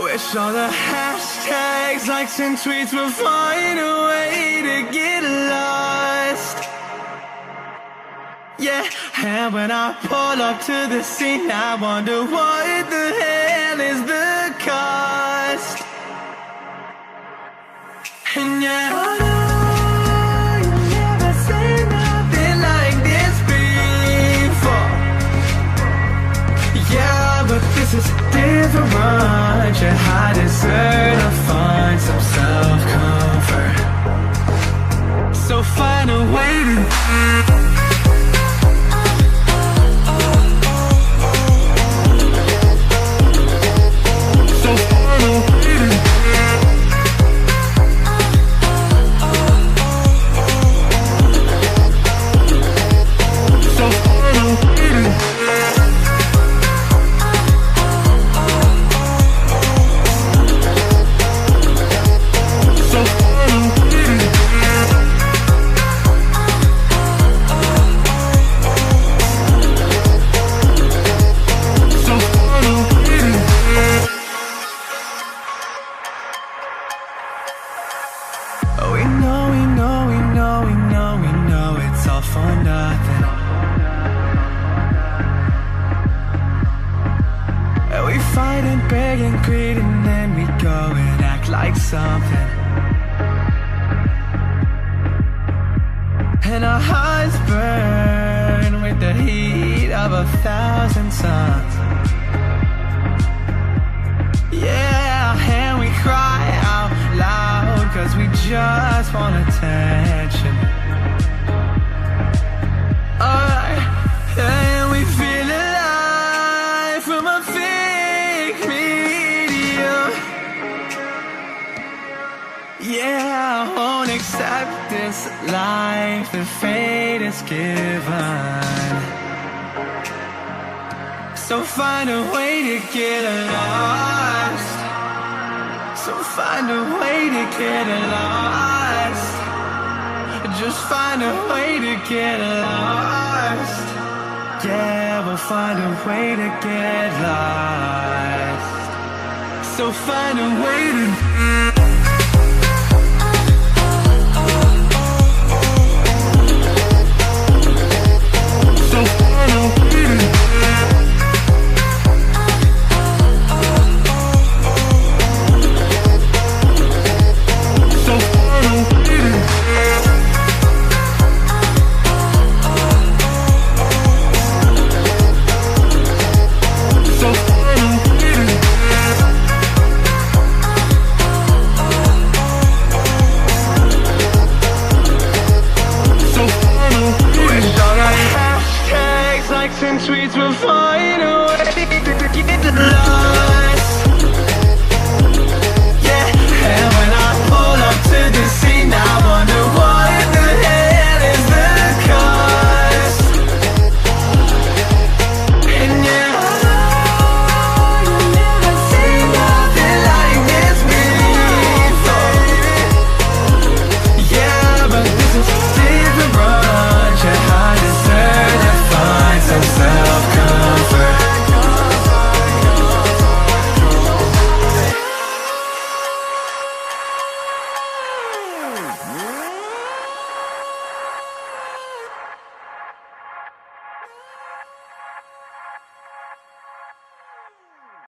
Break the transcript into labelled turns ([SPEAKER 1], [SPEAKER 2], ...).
[SPEAKER 1] Wish all the hashtags, likes and tweets will find a way to get lost. Yeah, and when I pull up to the scene, I wonder what the hell is the cost. And yeah, I know you've never seen nothing like this before. Yeah, but this is different. Yeah, I deserve to find some self-comfort. So find a way to something, and our hearts burn with the heat of 1,000 suns. Yeah, and we cry out loud 'cause we just want attention. And we feel alive from a fake medium. Yeah, I won't accept this life that fate is given. So find a way to get lost. So find a way to get lost. Just find a way to get lost. Yeah, we'll find a way to get lost. So find a way to and tweets will find